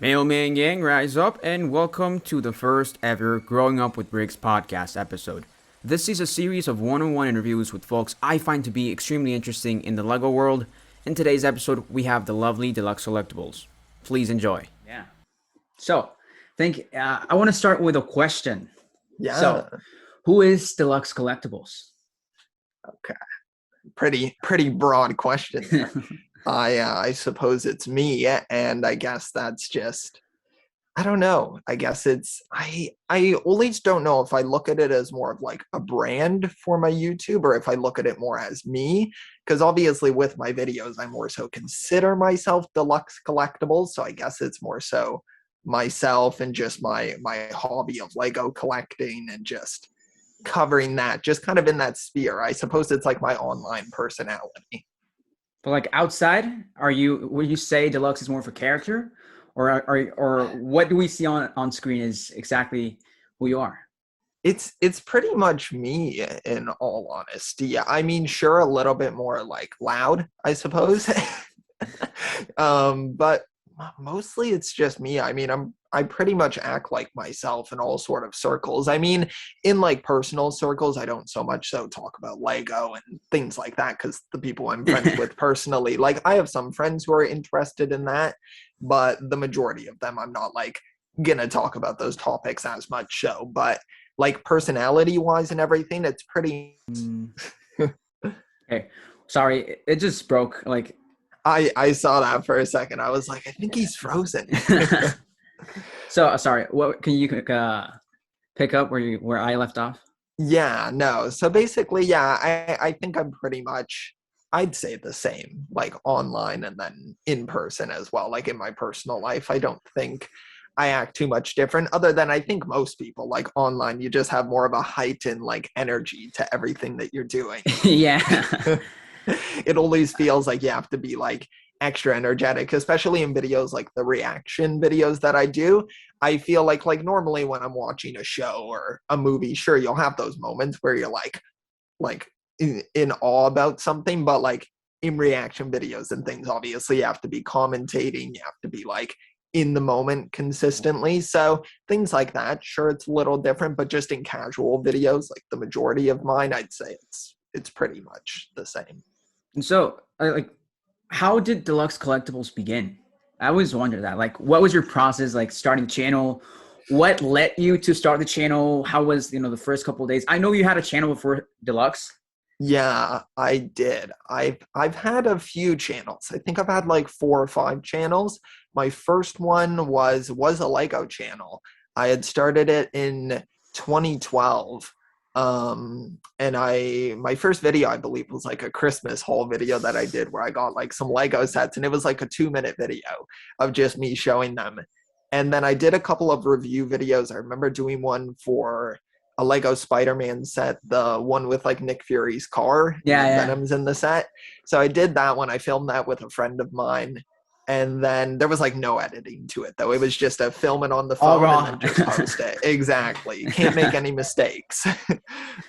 Mailman gang, rise up and welcome to the first ever Growing Up with Briggs podcast episode. This is a series of one-on-one interviews with folks I find to be extremely interesting in the LEGO world. In today's episode, we have the lovely Deluxe Collectibles. Please enjoy. Yeah. So, I want to start with a question. Yeah. So, who is Deluxe Collectibles? Okay. Pretty broad question there. I suppose it's me, and I guess that's just I don't know. I guess it's I always don't know if I look at it as more of like a brand for my YouTube or if I look at it more as me. Because obviously with my videos, I more so consider myself Deluxe Collectibles. So I guess it's more so myself and just my hobby of Lego collecting and just covering that, just kind of in that sphere. I suppose it's like my online personality. But like outside, would you say Deluxe is more of a character, or what do we see on screen is exactly who you are? It's pretty much me in all honesty. Yeah, I mean, sure, a little bit more like loud, I suppose. But mostly it's just me. I mean, I pretty much act like myself in all sort of circles. I mean, in like personal circles, I don't so much so talk about Lego and things like that because the people I'm friends with personally, like I have some friends who are interested in that, but the majority of them I'm not like gonna talk about those topics as much so. But like personality wise and everything, it's pretty Okay, sorry, it just broke. Like, I saw that for a second. I was like, I think he's frozen. so sorry. What can you pick up where I left off? Yeah, no. So basically, yeah, I think I'm pretty much, I'd say the same, like online and then in person as well. Like in my personal life, I don't think I act too much different, other than I think most people, like online, you just have more of a heightened like energy to everything that you're doing. Yeah. It always feels like you have to be like extra energetic, especially in videos like the reaction videos that I do. I feel like normally when I'm watching a show or a movie, sure, you'll have those moments where you're like in awe about something, but like in reaction videos and things, obviously you have to be commentating, you have to be like in the moment consistently. So things like that, sure, it's a little different, but just in casual videos, like the majority of mine, I'd say it's pretty much the same. And so, like, how did Deluxe Collectibles begin? I always wonder that. Like, what was your process, like, starting the channel? What led you to start the channel? How was, the first couple of days? I know you had a channel before Deluxe. Yeah, I did. I've had a few channels. I think I've had like 4 or 5 channels. My first one was a Lego channel. I had started it in 2012. And my first video, I believe, was like a Christmas haul video that I did where I got like some Lego sets, and it was like a 2-minute video of just me showing them. And then I did a couple of review videos. I remember doing one for a Lego Spider-Man set, the one with like Nick Fury's car, Yeah, and yeah. Venom's in the set. So I did that one. I filmed that with a friend of mine. And then there was like no editing to it though. It was just a film it on the All phone and raw. then just post it. Exactly. You can't make any mistakes.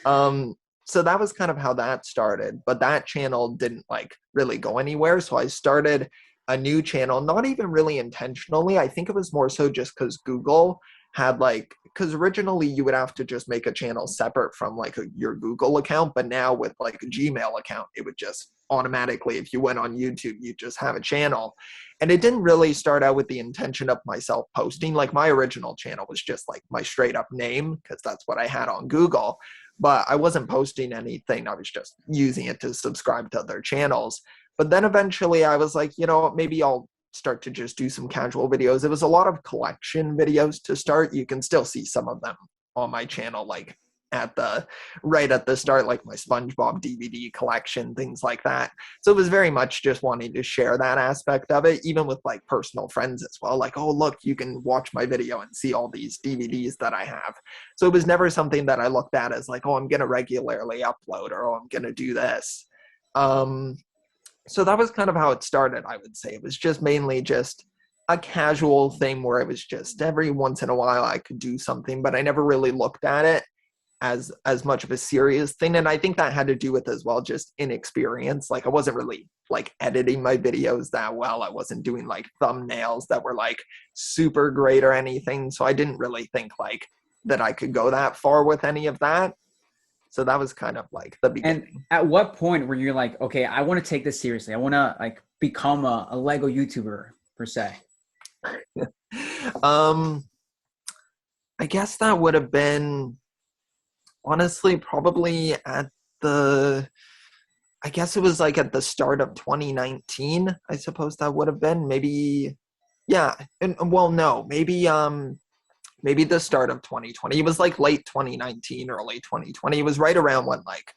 um, so that was kind of how that started. But that channel didn't like really go anywhere. So I started a new channel, not even really intentionally. I think it was more so just because Google had like, because originally you would have to just make a channel separate from like your Google account, but now with like a Gmail account, it would just automatically, if you went on YouTube, you just have a channel. And it didn't really start out with the intention of myself posting. Like my original channel was just like my straight up name, because that's what I had on Google. But I wasn't posting anything. I was just using it to subscribe to other channels. But then eventually I was like, maybe I'll start to just do some casual videos. It was a lot of collection videos to start. You can still see some of them on my channel, like right at the start, like my SpongeBob DVD collection, things like that. So it was very much just wanting to share that aspect of it, even with like personal friends as well. Like, oh, look, you can watch my video and see all these DVDs that I have. So it was never something that I looked at as like, oh, I'm going to regularly upload, or oh, I'm going to do this. So that was kind of how it started, I would say. It was just mainly just a casual thing where it was just every once in a while I could do something, but I never really looked at it as much of a serious thing. And I think that had to do with as well just inexperience. Like I wasn't really like editing my videos that well. I wasn't doing like thumbnails that were like super great or anything. So I didn't really think like that I could go that far with any of that. So that was kind of like the beginning. And at what point were you like, okay, I want to take this seriously. I want to like become a Lego YouTuber per se? I guess that would have been honestly probably at I guess it was like at the start of 2019, I suppose that would have been maybe, yeah. And well, no, maybe the start of 2020. It was like late 2019, early 2020. It was right around when like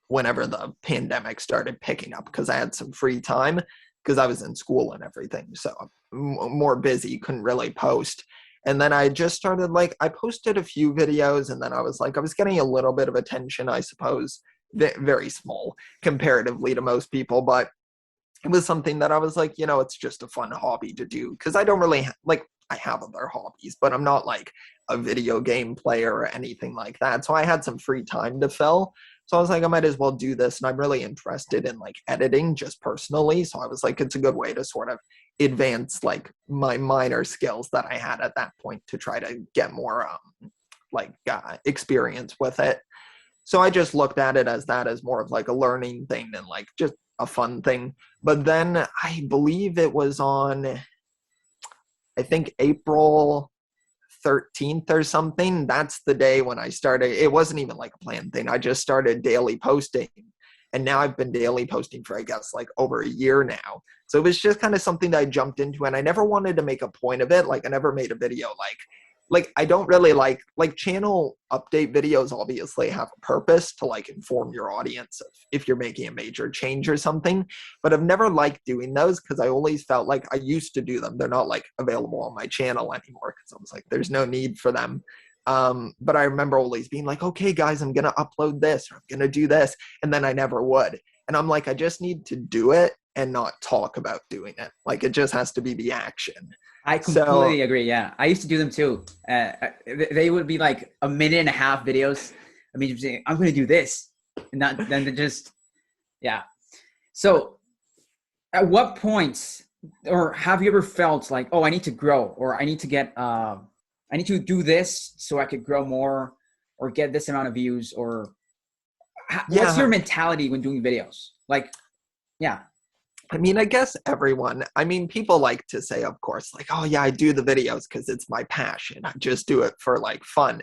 whenever the pandemic started picking up, because I had some free time because I was in school and everything. So more busy, couldn't really post. And then I just started like, I posted a few videos and then I was like, I was getting a little bit of attention, I suppose, very small comparatively to most people, but it was something that I was like, you know, it's just a fun hobby to do because I don't really like, I have other hobbies, but I'm not like a video game player or anything like that. So I had some free time to fill. So I was like, I might as well do this. And I'm really interested in like editing just personally. So I was like, it's a good way to sort of advance like my minor skills that I had at that point to try to get more experience with it. So I just looked at it as that as more of like a learning thing and like just a fun thing. But then I believe it was on, I think April 13th or something. That's the day when I started. It wasn't even like a planned thing. I just started daily posting. And now I've been daily posting for, I guess, like over a year now. So it was just kind of something that I jumped into, and I never wanted to make a point of it. Like I never made a video like I don't really like channel update videos obviously have a purpose to like inform your audience of if you're making a major change or something, but I've never liked doing those because I always felt like I used to do them. They're not like available on my channel anymore because I was like, there's no need for them. But I remember always being like, okay, guys, I'm going to upload this or I'm going to do this. And then I never would. And I'm like, I just need to do it and not talk about doing it. Like it just has to be the action. I completely agree. Yeah. I used to do them too. They would be like a minute and a half videos. I mean, I'm going to do this and then they just, yeah. So at what points, or have you ever felt like, oh, I need to grow, or I need to get, I need to do this so I could grow more or get this amount of views, or what's your mentality when doing videos? Like, yeah. I mean, I guess people like to say, of course, like, oh yeah, I do the videos because it's my passion. I just do it for like fun.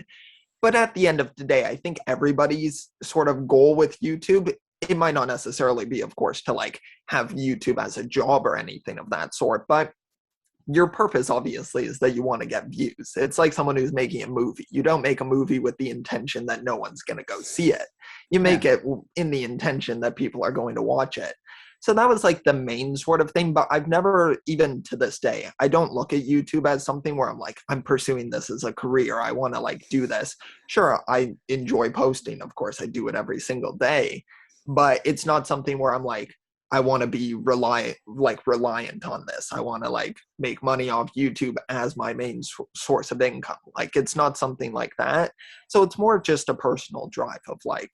But at the end of the day, I think everybody's sort of goal with YouTube, it might not necessarily be, of course, to like have YouTube as a job or anything of that sort, but your purpose obviously is that you want to get views. It's like someone who's making a movie. You don't make a movie with the intention that no one's going to go see it. You make it in the intention that people are going to watch it. So that was like the main sort of thing, but I've never, even to this day, I don't look at YouTube as something where I'm like, I'm pursuing this as a career. I want to like do this. Sure, I enjoy posting. Of course, I do it every single day, but it's not something where I'm like, I want to be reliant on this. I want to like make money off YouTube as my main source of income. Like it's not something like that. So it's more just a personal drive of like,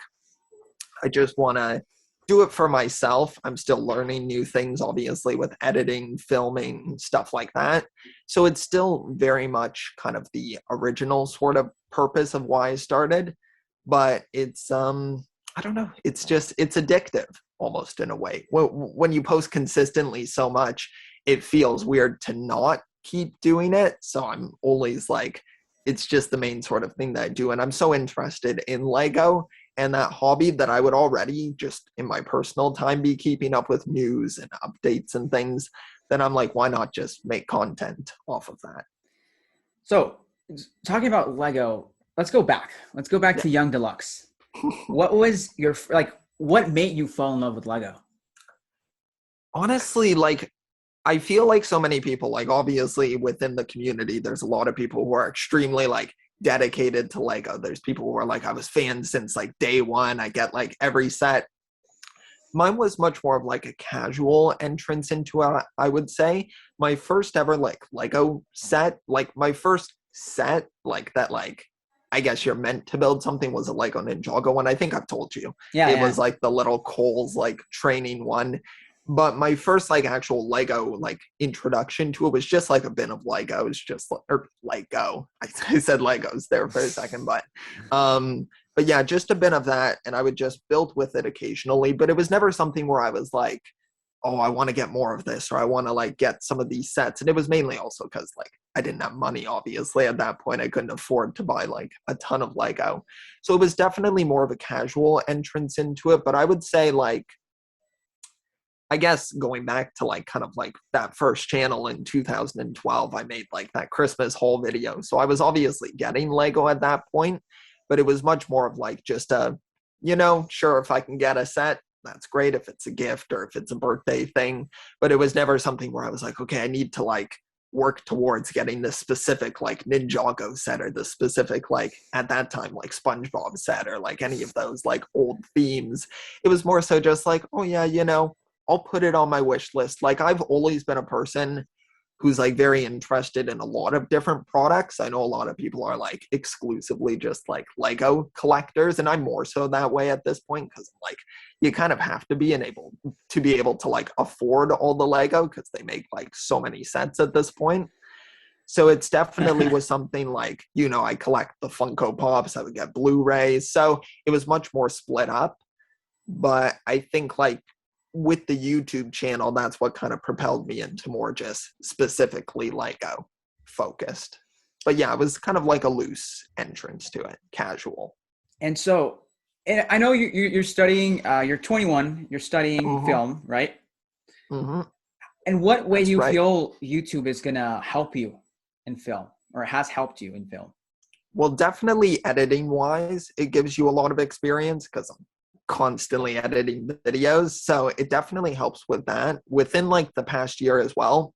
I just want to do it for myself. I'm still learning new things, obviously, with editing, filming, stuff like that. So it's still very much kind of the original sort of purpose of why I started. But it's, I don't know, it's addictive almost in a way. When you post consistently so much, it feels weird to not keep doing it. So I'm always like, it's just the main sort of thing that I do. And I'm so interested in Lego and that hobby that I would already just in my personal time be keeping up with news and updates and things. Then I'm like, why not just make content off of that? So talking about Lego, let's go back to Young Deluxe. What was your, like, what made you fall in love with Lego? Honestly, like, I feel like so many people, like obviously within the community, there's a lot of people who are extremely like dedicated to Lego. There's people who are like, I was fans since like day one. I get like every set. Mine was much more of like a casual entrance into it, I would say. My first ever like Lego set, like my first set like that like I guess you're meant to build something was a Lego Ninjago one. I think I've told you. Yeah, It yeah. was like the little Coles like training one. But my first like actual Lego like introduction to it was just like a bin of Legos, just or Lego. I said Legos there for a second, but yeah, just a bin of that, and I would just build with it occasionally. But it was never something where I was like, oh, I want to get more of this, or I want to like get some of these sets. And it was mainly also because like I didn't have money, obviously. At that point, I couldn't afford to buy like a ton of Lego. So it was definitely more of a casual entrance into it. But I would say like, I guess going back to like kind of like that first channel in 2012, I made like that Christmas haul video. So I was obviously getting Lego at that point, but it was much more of like just a, sure, if I can get a set, that's great. If it's a gift or if it's a birthday thing, but it was never something where I was like, okay, I need to like work towards getting this specific like Ninjago set or the specific like at that time like SpongeBob set or like any of those like old themes. It was more so just like, oh yeah, I'll put it on my wish list. Like I've always been a person who's like very interested in a lot of different products. I know a lot of people are like exclusively just like Lego collectors, and I'm more so that way at this point because like you kind of have to be able to like afford all the Lego because they make like so many sets at this point. So it's definitely was something like, I collect the Funko Pops, I would get Blu-rays. So it was much more split up. But I think like with the YouTube channel, that's what kind of propelled me into more just specifically Lego focused. But yeah, it was kind of like a loose entrance to it, casual. And so, and I know you're studying, you're 21, you're studying film, right? Mm-hmm. In what way That's do you right. feel YouTube is going to help you in film or has helped you in film? Well, definitely editing wise, it gives you a lot of experience because I'm constantly editing videos. So it definitely helps with that. Within like the past year as well,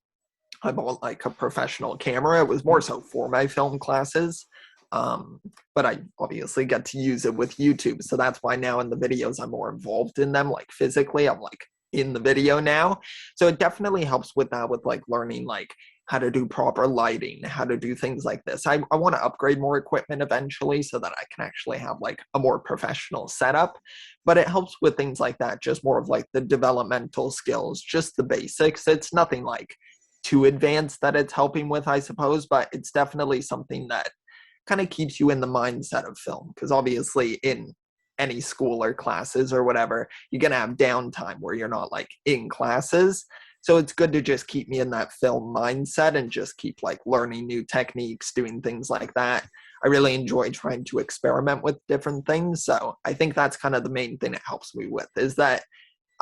I bought like a professional camera. It was more so for my film classes. But I obviously get to use it with YouTube. So that's why now in the videos I'm more involved in them, like physically. I'm like in the video now. So it definitely helps with that, with like learning like how to do proper lighting, how to do things like this. I want to upgrade more equipment eventually so that I can actually have like a more professional setup. But it helps with things like that, just more of like the developmental skills, just the basics. It's nothing like too advanced that it's helping with, I suppose, but it's definitely something that kind of keeps you in the mindset of film. Because obviously in any school or classes or whatever, you're going to have downtime where you're not like in classes. So it's good to just keep me in that film mindset and just keep like learning new techniques, doing things like that. I really enjoy trying to experiment with different things. So I think that's kind of the main thing it helps me with, is that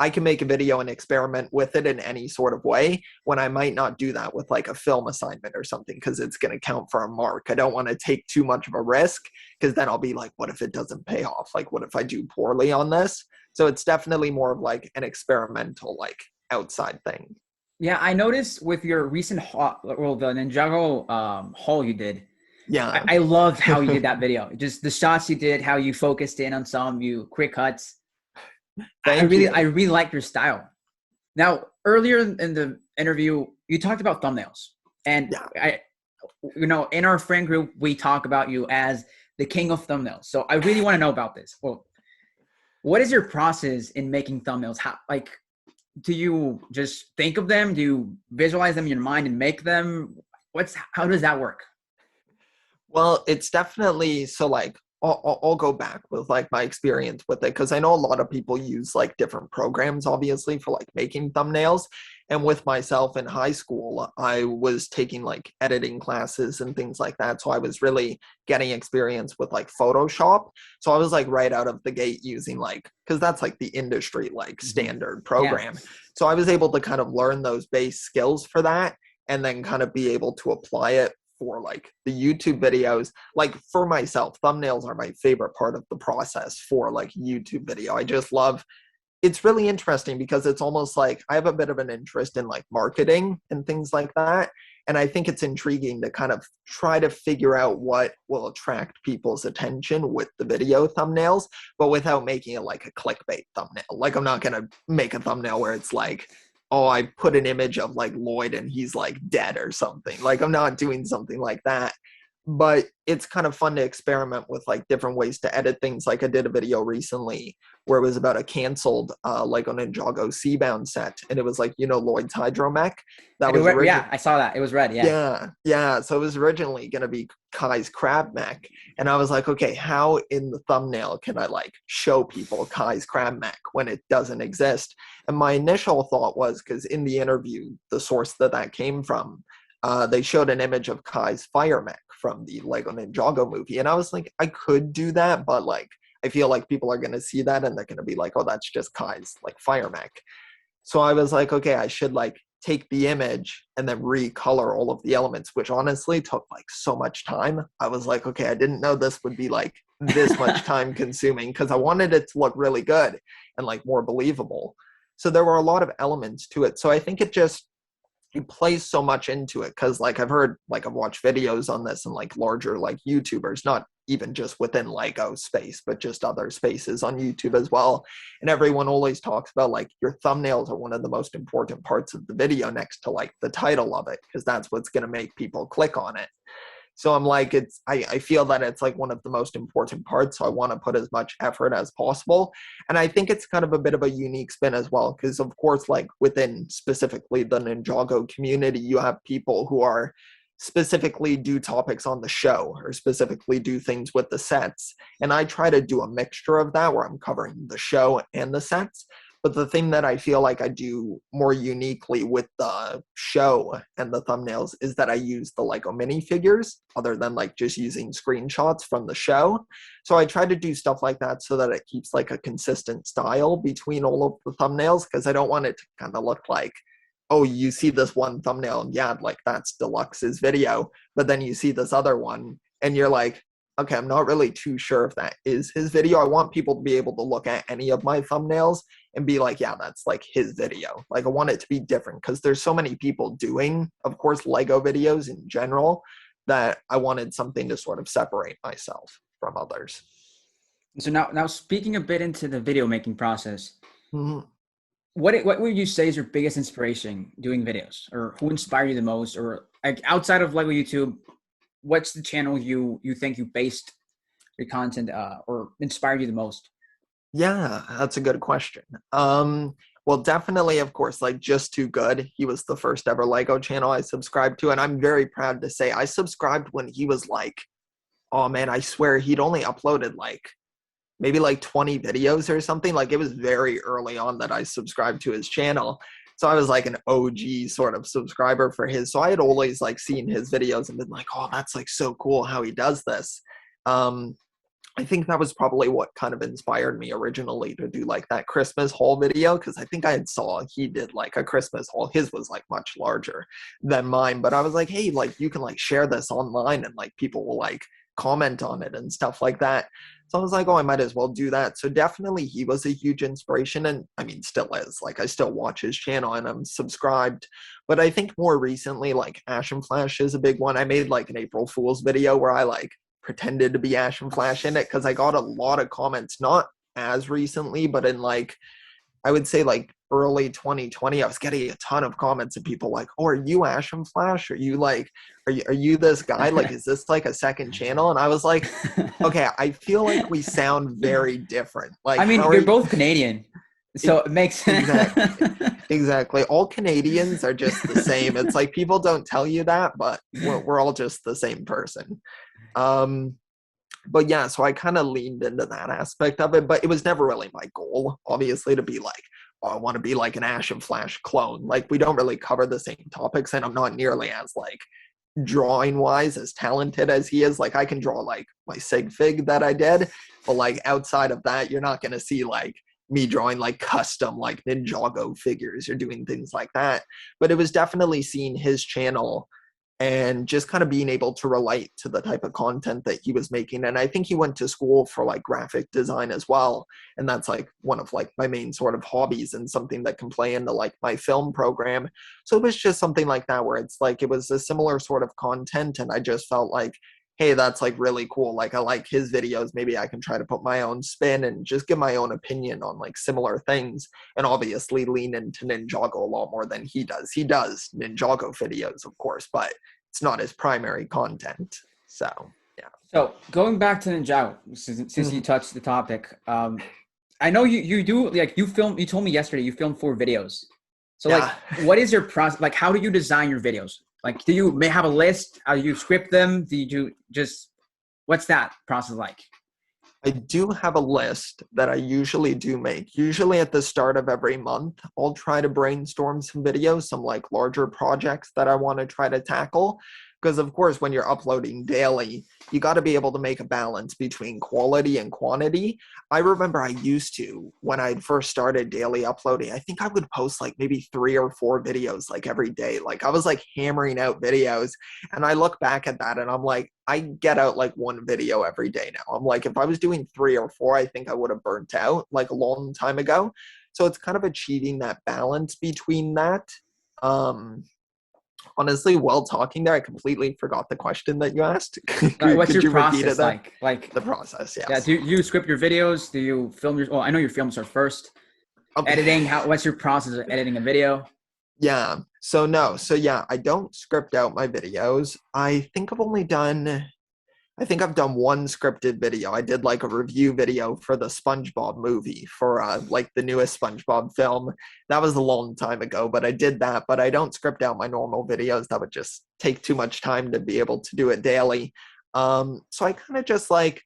I can make a video and experiment with it in any sort of way when I might not do that with like a film assignment or something because it's going to count for a mark. I don't want to take too much of a risk because then I'll be like, what if it doesn't pay off? Like, what if I do poorly on this? So it's definitely more of like an experimental, like outside thing. Yeah, I noticed with your recent haul, well, the Ninjago haul you did. Yeah. I loved how you did that video. Just the shots you did, how you focused in on some, you quick cuts. I really like your style. Now, earlier in the interview, you talked about thumbnails, and in our friend group, we talk about you as the king of thumbnails. So I really want to know about this. Well, what is your process in making thumbnails? How, like, do you just think of them? Do you visualize them in your mind and make them? How does that work? Well, it's definitely so like I'll go back with like my experience with it because I know a lot of people use like different programs obviously for like making thumbnails. And with myself in high school, I was taking like editing classes and things like that. So I was really getting experience with like Photoshop. So I was like right out of the gate using like, because that's like the industry like standard program. Yeah. So I was able to kind of learn those base skills for that and then kind of be able to apply it for like the YouTube videos. Like for myself, thumbnails are my favorite part of the process for like YouTube video. I just love, it's really interesting because it's almost like I have a bit of an interest in like marketing and things like that. And I think it's intriguing to kind of try to figure out what will attract people's attention with the video thumbnails, but without making it like a clickbait thumbnail. Like I'm not going to make a thumbnail where it's like, oh, I put an image of like Lloyd and he's like dead or something. Like I'm not doing something like that. but it's kind of fun to experiment with like different ways to edit things. Like I did a video recently where it was about a canceled Lego Ninjago Seabound set, and it was like, you know, Lloyd's hydromech that was Yeah, I saw that. It was red. Yeah. yeah. So it was originally going to be Kai's crab mech, and I was like, okay, how in the thumbnail can I like show people Kai's crab mech when it doesn't exist? And my initial thought was, because in the interview, the source that came from, they showed an image of Kai's fire mech from the Lego Ninjago movie, and I was like, I could do that, but like I feel like people are going to see that and they're going to be like, oh, that's just Kai's like fire mech. So I was like, okay, I should like take the image and then recolor all of the elements, which honestly took like so much time. I was like, okay, I didn't know this would be like this much time consuming, because I wanted it to look really good and like more believable. So there were a lot of elements to it. So I think it plays so much into it, because like I've watched videos on this and like larger like YouTubers, not even just within Lego space, but just other spaces on YouTube as well. And everyone always talks about like your thumbnails are one of the most important parts of the video next to like the title of it, because that's what's going to make people click on it. So I'm like, I feel that it's like one of the most important parts. So I want to put as much effort as possible. And I think it's kind of a bit of a unique spin as well, because of course, like within specifically the Ninjago community, you have people who are specifically do topics on the show or specifically do things with the sets. And I try to do a mixture of that where I'm covering the show and the sets. But the thing that I feel like I do more uniquely with the show and the thumbnails is that I use the Lego minifigures other than like just using screenshots from the show. So I try to do stuff like that so that it keeps like a consistent style between all of the thumbnails, because I don't want it to kind of look like, oh, you see this one thumbnail and yeah, like that's Deluxe's video, but then you see this other one and you're like, okay, I'm not really too sure if that is his video. I want people to be able to look at any of my thumbnails and be like, yeah, that's like his video. Like I want it to be different, because there's so many people doing, of course, Lego videos in general, that I wanted something to sort of separate myself from others. So now speaking a bit into the video making process, Mhm. what would you say is your biggest inspiration doing videos, or who inspired you the most, or like outside of Lego YouTube, what's the channel you think you based your content or inspired you the most? Yeah, that's a good question. Well, definitely, of course, like Just Too Good. He was the first ever Lego channel I subscribed to, and I'm very proud to say I subscribed when he was like, oh man, I swear he'd only uploaded like maybe like 20 videos or something. Like it was very early on that I subscribed to his channel. So I was like an OG sort of subscriber for his. So I had always like seen his videos and been like, oh, that's like so cool how he does this. I think that was probably what kind of inspired me originally to do like that Christmas haul video, because I think I had saw he did like a Christmas haul. His was like much larger than mine, but I was like, hey, like you can like share this online and like people will like comment on it and stuff like that. So I was like, oh, I might as well do that. So definitely he was a huge inspiration, and I mean still is. Like I still watch his channel and I'm subscribed. But I think more recently, like Ash and Flash is a big one. I made like an April Fool's video where I like pretended to be Ash and Flash in it, because I got a lot of comments, not as recently, but in like, I would say like early 2020, I was getting a ton of comments of people like, oh, are you Ash and Flash? Are you like, are you this guy? Like, is this like a second channel? And I was like, okay, I feel like we sound very different. Like, I mean, how you're are both Canadian, so it makes sense. Exactly. All Canadians are just the same. It's like people don't tell you that, but we're all just the same person. But yeah, so I kind of leaned into that aspect of it, but it was never really my goal, obviously, to be like, oh, I want to be like an Ash and Flash clone. Like we don't really cover the same topics, and I'm not nearly as like drawing wise as talented as he is. Like I can draw like my sig fig that I did, but like outside of that, you're not going to see like me drawing like custom like Ninjago figures or doing things like that. But it was definitely seeing his channel and just kind of being able to relate to the type of content that he was making. And I think he went to school for like graphic design as well, and that's like one of like my main sort of hobbies and something that can play into like my film program. So it was just something like that where it's like it was a similar sort of content, and I just felt like, hey, that's like really cool. Like I like his videos, maybe I can try to put my own spin and just give my own opinion on like similar things, and obviously lean into Ninjago a lot more than he does. He does Ninjago videos, of course, but it's not his primary content. So yeah. So going back to Ninjago, since you touched the topic, I know you do, like, you told me yesterday you filmed 4 videos. So like, Yeah. what is your process? Like, how do you design your videos? Like, do you may have a list? Do you script them? Do you just, what's that process like? I do have a list that I usually do make. Usually at the start of every month, I'll try to brainstorm some videos, some like larger projects that I want to try to tackle. Because of course, when you're uploading daily, you got to be able to make a balance between quality and quantity. I remember I used to, when I first started daily uploading, I think I would post like maybe 3 or 4 videos like every day. Like I was like hammering out videos. And I look back at that and I'm like, I get out like 1 video every day now. I'm like, if I was doing 3 or 4, I think I would have burnt out like a long time ago. So it's kind of achieving that balance between that. Um, Honestly, while talking there, I completely forgot the question that you asked. Like, what's Could your you repeat process it then? like? Like, The process, yeah, yes. do you script your videos? Do you film your? Well, I know your films are first. Um, Editing, what's your process of editing a video? yeah. So no. So yeah, I don't script out my videos. I think I've done 1 scripted video. I did like a review video for the SpongeBob movie for like the newest SpongeBob film. That was a long time ago, but I did that. But I don't script out my normal videos. That would just take too much time to be able to do it daily. So I kind of just like,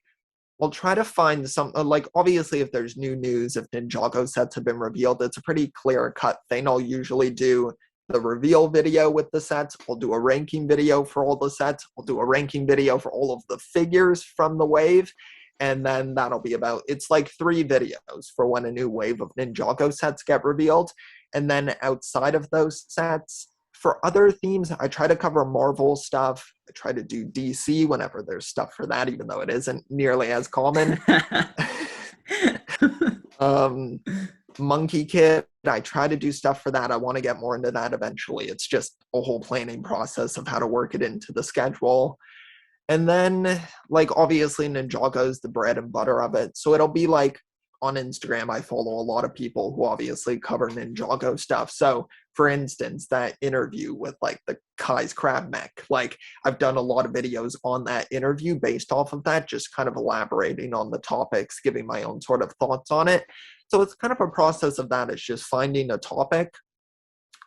I'll try to find some, like, obviously, if there's new news, if Ninjago sets have been revealed, it's a pretty clear cut thing. I'll usually do the reveal video with the sets. I'll do a ranking video for all the sets. I'll do a ranking video for all of the figures from the wave. And then that'll be about, it's like 3 videos for when a new wave of Ninjago sets get revealed. And then outside of those sets, for other themes, I try to cover Marvel stuff. I try to do DC whenever there's stuff for that, even though it isn't nearly as common. um, Monkey Kid, I try to do stuff for that. I want to get more into that eventually. It's just a whole planning process of how to work it into the schedule. And then, like, obviously, Ninjago is the bread and butter of it. So it'll be like on Instagram, I follow a lot of people who obviously cover Ninjago stuff. So, for instance, that interview with like the Kai's Crab Mech, like, I've done a lot of videos on that interview based off of that, just kind of elaborating on the topics, giving my own sort of thoughts on it. So it's kind of a process of that. It's just finding a topic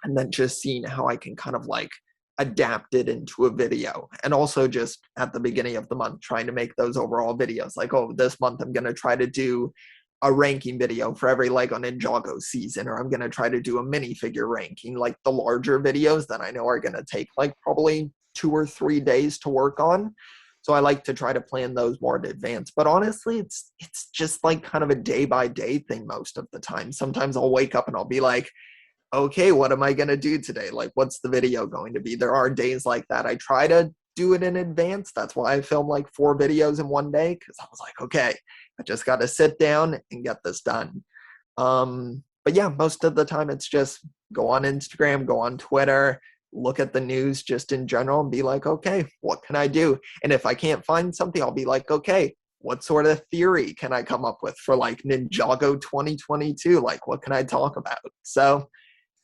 and then just seeing how I can kind of like adapt it into a video. And also just at the beginning of the month, trying to make those overall videos. Like, oh, this month I'm going to try to do a ranking video for every Lego Ninjago season, or I'm going to try to do a minifigure ranking, like the larger videos that I know are going to take like probably 2 or 3 days to work on. So I like to try to plan those more in advance. But honestly, it's just like kind of a day by day thing most of the time. Sometimes I'll wake up and I'll be like, okay, what am I going to do today? Like, what's the video going to be? There are days like that. I try to do it in advance. That's why I film like 4 videos in one day, because I was like, okay, I just got to sit down and get this done. But yeah, most of the time it's just go on Instagram, go on Twitter, look at the news just in general and be like, okay, what can I do? And if I can't find something, I'll be like, okay, what sort of theory can I come up with for like Ninjago 2022? Like, what can I talk about? So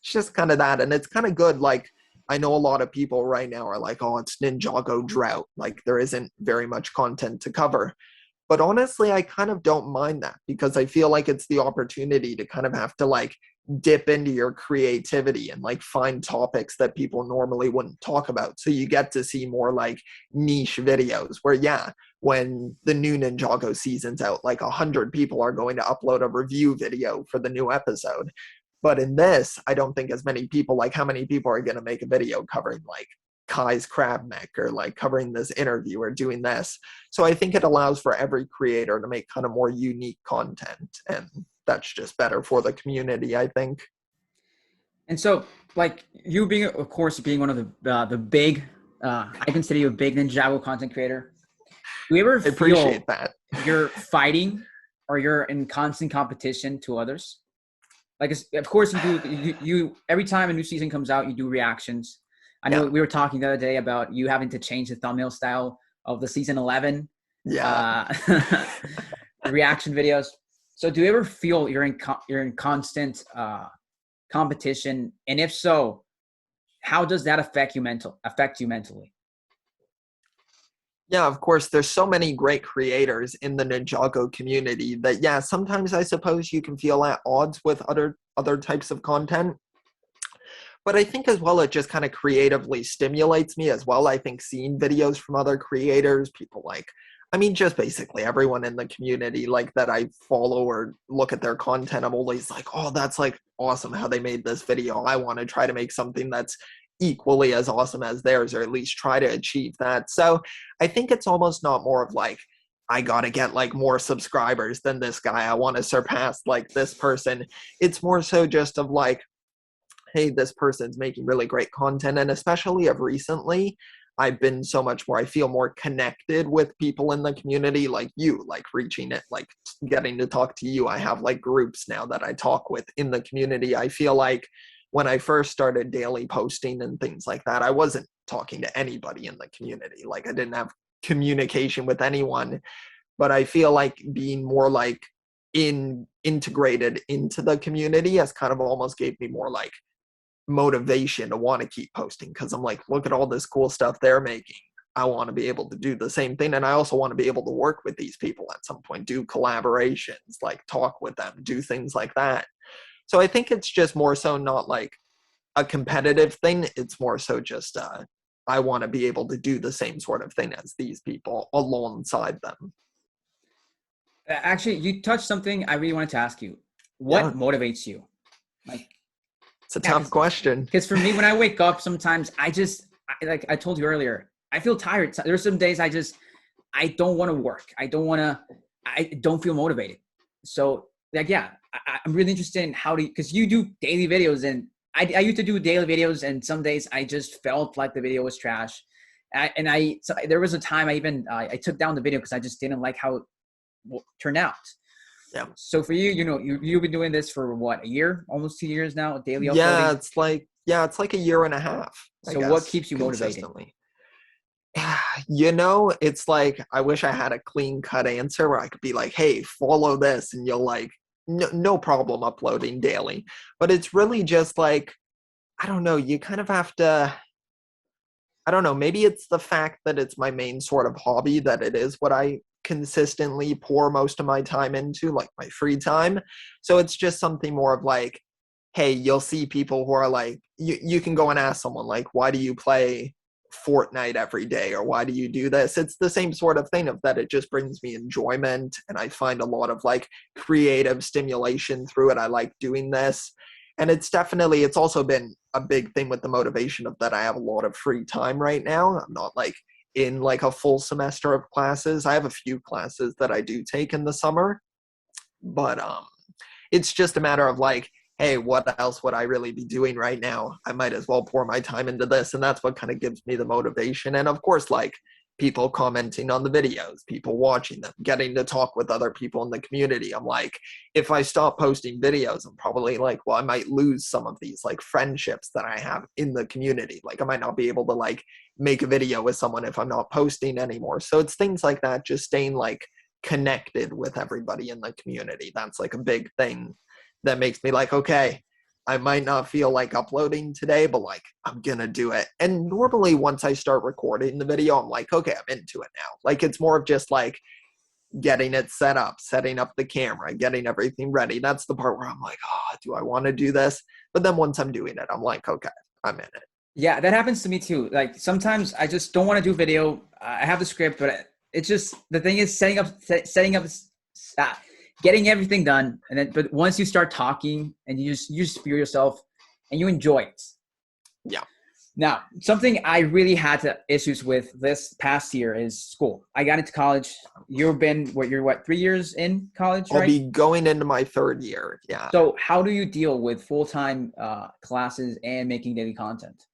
it's just kind of that. And it's kind of good. Like, I know a lot of people right now are like, oh, it's Ninjago drought. Like, there isn't very much content to cover. But honestly, I kind of don't mind that, because I feel like it's the opportunity to kind of have to like dip into your creativity and like find topics that people normally wouldn't talk about. So you get to see more like niche videos where, yeah, when the new Ninjago season's out, like 100 people are going to upload a review video for the new episode. But in this, I don't think as many people, like, how many people are going to make a video covering like Kai's Crab Mech or like covering this interview or doing this? So I think it allows for every creator to make kind of more unique content, and that's just better for the community, I think. And so, like, you being, of course, being one of the big, I consider you a big Ninjago content creator. Do you ever I appreciate feel that. you're fighting or you're in constant competition to others? Like, of course, you every time a new season comes out, you do reactions. I know Yeah. we were talking the other day about you having to change the thumbnail style of the season 11 Yeah. reaction videos. So, do you ever feel you're in constant competition? And if so, how does that affect you mentally? Yeah, of course, there's so many great creators in the Ninjago community that, yeah, sometimes I suppose you can feel at odds with other types of content. But I think as well, it just kind of creatively stimulates me as well. I think seeing videos from other creators, people like, I mean, just basically everyone in the community like that I follow or look at their content, I'm always like, oh, that's like awesome how they made this video. I want to try to make something that's equally as awesome as theirs, or at least try to achieve that. So I think it's almost not more of like, I got to get like more subscribers than this guy. I want to surpass like this person. It's more so just of like, hey, this person's making really great content. And especially of recently, I've been so much more, I feel more connected with people in the community, like you, like reaching it, like getting to talk to you. I have like groups now that I talk with in the community. I feel like when I first started daily posting and things like that, I wasn't talking to anybody in the community. Like I didn't have communication with anyone, but I feel like being more like integrated into the community has kind of almost gave me more like motivation to want to keep posting, because I'm like, look at all this cool stuff they're making. I want to be able to do the same thing. And I also want to be able to work with these people at some point, do collaborations, like talk with them, do things like that. So I think it's just more so not like a competitive thing. It's more so just I want to be able to do the same sort of thing as these people alongside them. Actually, you touched something I really wanted to ask you. What Yeah. motivates you? Like, It's a yeah, tough question. because for me, when I wake up, sometimes like I told you earlier, I feel tired. There's some days I don't want to work. I don't feel motivated. So like, yeah, I'm really interested in because you do daily videos, and I used to do daily videos, and some days I just felt like the video was trash. So there was a time I took down the video because I just didn't like how it turned out. Yeah. So for you, you've been doing this for what, a year, almost 2 years now, daily Yeah, uploading. it's like a year and a half. I So what guess, keeps you motivated? consistently. It's like I wish I had a clean cut answer where I could be like, hey, follow this and you'll like no problem uploading daily. But it's really just like, I don't know, you kind of have to, I don't know, maybe it's the fact that it's my main sort of hobby, that it is what I consistently pour most of my time into, like my free time. So it's just something more of like, hey, you'll see people who are like, you can go and ask someone like, why do you play Fortnite every day, or why do you do this? It's the same sort of thing, of that it just brings me enjoyment, and I find a lot of like creative stimulation through it. I like doing this. And it's also been a big thing with the motivation of that I have a lot of free time right now. I'm not like in like a full semester of classes. I have a few classes that I do take in the summer, but it's just a matter of like, hey, what else would I really be doing right now? I might as well pour my time into this. And that's what kind of gives me the motivation. And of course, like people commenting on the videos, people watching them, getting to talk with other people in the community. I'm like, if I stop posting videos, I'm probably like, well, I might lose some of these like friendships that I have in the community. Like I might not be able to like make a video with someone if I'm not posting anymore. So it's things like that, just staying like connected with everybody in the community. That's like a big thing that makes me like, okay, I might not feel like uploading today, but like I'm gonna do it. And normally once I start recording the video, I'm like, okay, I'm into it now. Like it's more of just like getting it set up, setting up the camera, getting everything ready. That's the part where I'm like, oh, do I want to do this? But then once I'm doing it, I'm like, okay, I'm in it. Yeah, that happens to me too. Like sometimes I just don't want to do video. I have the script, but it's just, the thing is setting up, getting everything done. And then, but once you start talking and you just feel yourself and you enjoy it. Yeah. Now, something I really had issues with this past year is school. I got into college. You're 3 years in college, right? I'll be going into my third year. Yeah. So how do you deal with full-time classes and making daily content?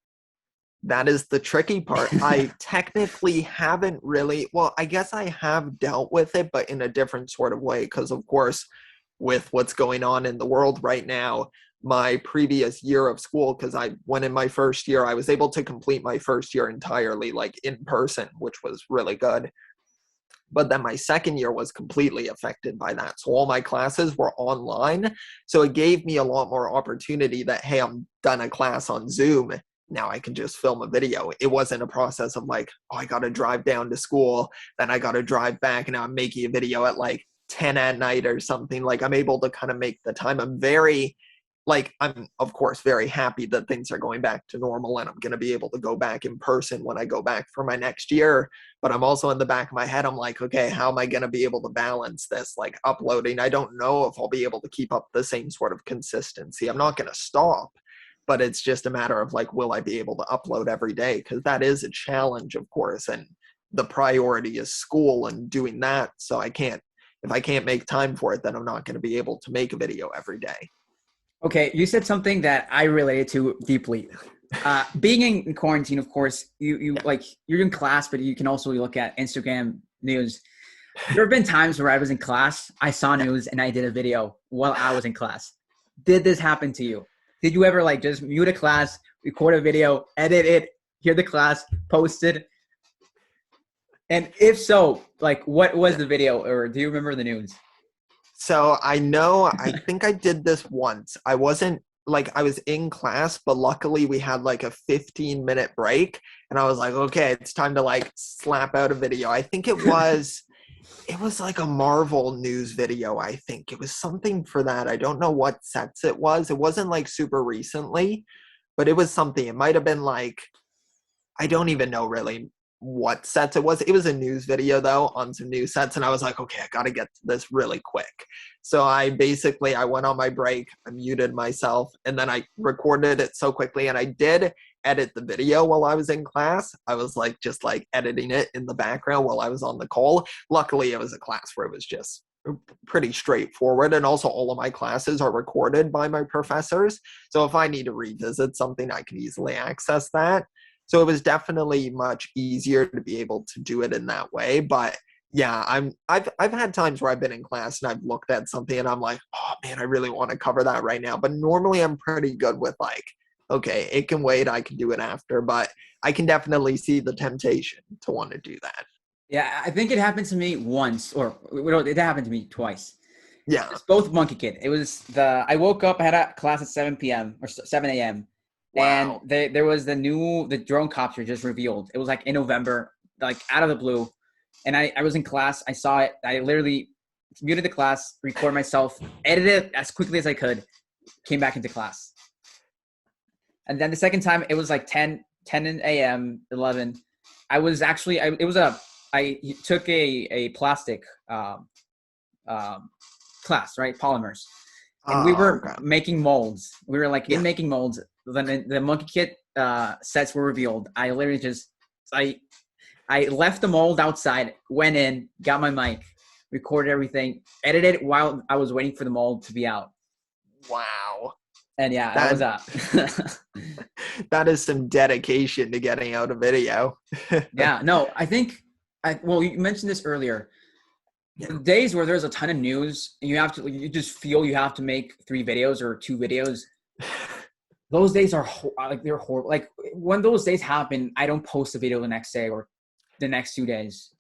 That is the tricky part. I technically haven't really, well, I guess I have dealt with it, but in a different sort of way. Because of course, with what's going on in the world right now, my previous year of school, because I went in my first year, I was able to complete my first year entirely like in person, which was really good. But then my second year was completely affected by that. So all my classes were online. So it gave me a lot more opportunity that, hey, I'm done a class on Zoom. now I can just film a video. It wasn't a process of like, oh, I got to drive down to school, then I got to drive back, and now I'm making a video at like 10 at night or something. Like, I'm able to kind of make the time. I'm of course very happy that things are going back to normal and I'm going to be able to go back in person when I go back for my next year. But I'm also in the back of my head, I'm like, okay, how am I going to be able to balance this? Like, uploading, I don't know if I'll be able to keep up the same sort of consistency. I'm not going to stop, but it's just a matter of like, will I be able to upload every day? Because that is a challenge, of course. And the priority is school and doing that. So if I can't make time for it, then I'm not going to be able to make a video every day. Okay, you said something that I related to deeply. Being in quarantine, of course, you're in class, but you can also look at Instagram news. There have been times where I was in class, I saw news, and I did a video while I was in class. Did this happen to you? Did you ever like just mute a class, record a video, edit it, hear the class, post it? And if so, like, what was the video, or do you remember the news? So I think I did this once. I wasn't like, I was in class, but luckily we had like a 15-minute break, and I was like, okay, it's time to like slap out a video. I think it was like a Marvel news video. I think it was something for that. I don't know what sets it was. It wasn't like super recently, but it was something. It might have been like, I don't even know really what sets it was. It was a news video though, on some news sets, and I was like, okay, I gotta get to this really quick. So I went on my break, I muted myself, and then I recorded it so quickly, and I did edit the video while I was in class. I was like just like editing it in the background while I was on the call. Luckily it was a class where it was just pretty straightforward, and also all of my classes are recorded by my professors, so if I need to revisit something, I can easily access that. So it was definitely much easier to be able to do it in that way. But yeah, I've had times where I've been in class and I've looked at something and I'm like, oh man, I really want to cover that right now. But normally I'm pretty good with like, okay, it can wait, I can do it after. But I can definitely see the temptation to want to do that. Yeah, I think it happened to me once, or it happened to me twice. Yeah. It's both Monkey Kid. It was I woke up, I had a class at 7 p.m. or 7 a.m. Wow. And there was the drone copter just revealed. It was like in November, like out of the blue. And I was in class. I saw it. I literally muted the class, recorded myself, edited it as quickly as I could, came back into class. And then the second time, it was like 10 a.m., 11. I took a plastic class, right? Polymers. And we were making molds. We were like making molds. Then the Monkey Kit sets were revealed. I literally I left the mold outside, went in, got my mic, recorded everything, edited while I was waiting for the mold to be out. Wow. And yeah, that was that. That is some dedication to getting out a video. Yeah, no, I think, well, you mentioned this earlier. The days where there's a ton of news and you just feel you have to make 3 videos or 2 videos. Those days are they're horrible. Like when those days happen, I don't post a video the next day or the next 2 days.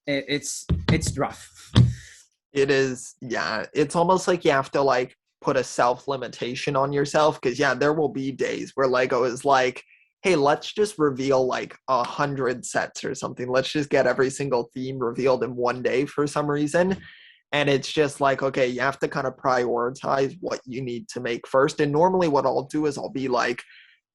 It's rough. It is. Yeah. It's almost like you have to like put a self-limitation on yourself. Cause yeah, there will be days where Lego is like, hey, let's just reveal like 100 sets or something. Let's just get every single theme revealed in one day for some reason. And it's just like, okay, you have to kind of prioritize what you need to make first. And normally what I'll do is I'll be like,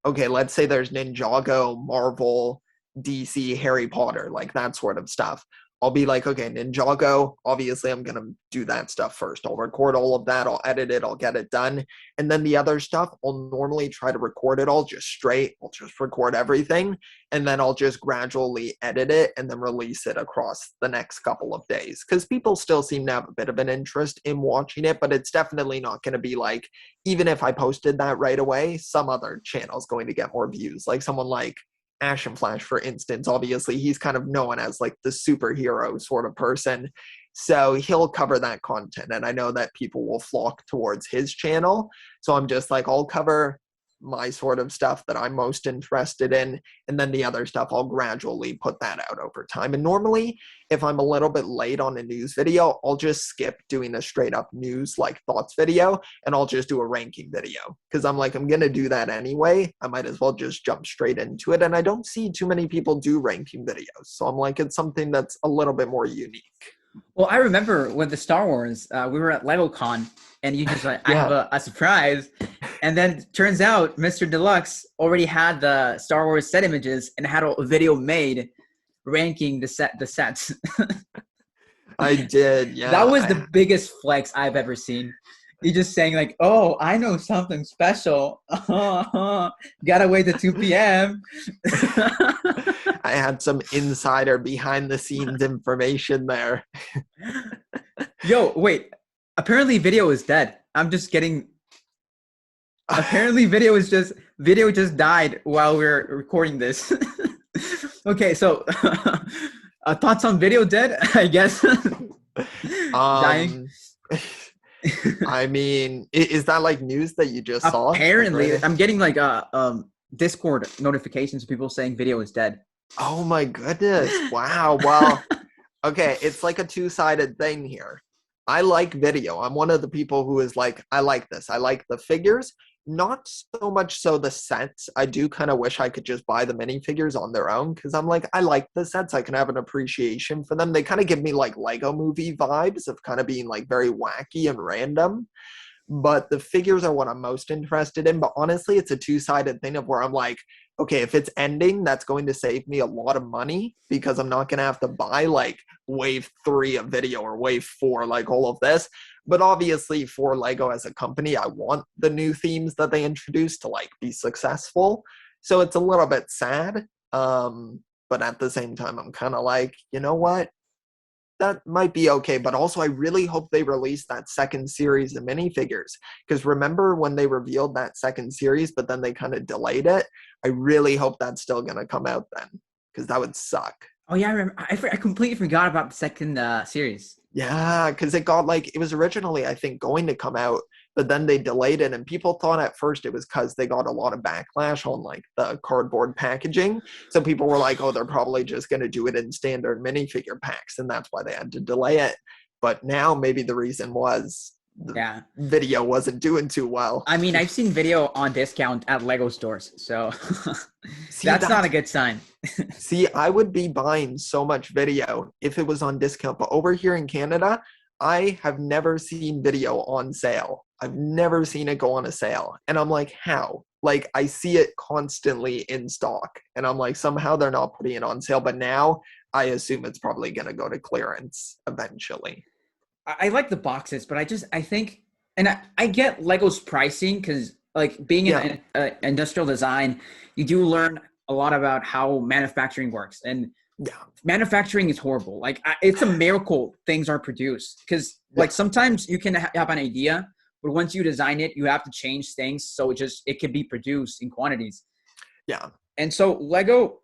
okay, let's say there's Ninjago, Marvel, DC, Harry Potter, like that sort of stuff. I'll be like, okay, Ninjago, obviously I'm going to do that stuff first. I'll record all of that. I'll edit it. I'll get it done. And then the other stuff, I'll normally try to record it all just straight. I'll just record everything. And then I'll just gradually edit it and then release it across the next couple of days. Because people still seem to have a bit of an interest in watching it, but it's definitely not going to be like, even if I posted that right away, some other channel's going to get more views. Like someone like Ash and Flash, for instance, obviously he's kind of known as like the superhero sort of person. So he'll cover that content. And I know that people will flock towards his channel. So I'm just like, I'll cover my sort of stuff that I'm most interested in. And then the other stuff, I'll gradually put that out over time. And normally, if I'm a little bit late on a news video, I'll just skip doing a straight up news like thoughts video and I'll just do a ranking video. Because I'm like, I'm going to do that anyway. I might as well just jump straight into it. And I don't see too many people do ranking videos. So I'm like, it's something that's a little bit more unique. Well, I remember with the Star Wars, we were at LegoCon, and you just like, I Yeah. have a surprise. And then it turns out Mr. Deluxe already had the Star Wars set images and had a video made ranking the sets. I did, yeah. That was the biggest flex I've ever seen. He just saying like, oh, I know something special. Gotta wait till 2 p.m. I had some insider behind the scenes information there. Yo, wait. Apparently video is dead. I'm just getting... Apparently video just died while we're recording this. Okay, so thoughts on video dead, I guess. Dying. I mean, is that like news that you just saw? Apparently, I'm getting like Discord notifications of people saying video is dead. Oh my goodness. Wow. Well, okay, it's like a two-sided thing here. I like video. I'm one of the people who is like, I like this. I like the figures. Not so much so the sets. I do kind of wish I could just buy the minifigures on their own because I'm like, I like the sets. I can have an appreciation for them. They kind of give me like Lego movie vibes of kind of being like very wacky and random. But the figures are what I'm most interested in. But honestly, it's a two-sided thing of where I'm like, okay, if it's ending, that's going to save me a lot of money because I'm not going to have to buy like wave 3 of video or wave 4, like all of this. But obviously for Lego as a company, I want the new themes that they introduce to like be successful. So it's a little bit sad. But at the same time, I'm kind of like, you know what? That might be okay, but also I really hope they release that second series of minifigures. Because remember when they revealed that second series, but then they kind of delayed it? I really hope that's still going to come out then, because that would suck. Oh yeah, I remember. I completely forgot about the second series. Yeah, because it got like, it was originally, I think, going to come out, but then they delayed it. And people thought at first it was because they got a lot of backlash on like the cardboard packaging. So people were like, oh, they're probably just going to do it in standard minifigure packs. And that's why they had to delay it. But now maybe the reason was the video wasn't doing too well. I mean, I've seen video on discount at Lego stores. So See, that's not a good sign. See, I would be buying so much video if it was on discount. But over here in Canada, I have never seen video on sale. I've never seen it go on a sale. And I'm like, how? Like, I see it constantly in stock. And I'm like, somehow they're not putting it on sale. But now I assume it's probably going to go to clearance eventually. I like the boxes, but I think, and I get Lego's pricing because like being in industrial design, you do learn a lot about how manufacturing works. And manufacturing is horrible. Like it's a miracle things are produced because like sometimes you can have an idea, but once you design it, you have to change things so it can be produced in quantities. Yeah. And so Lego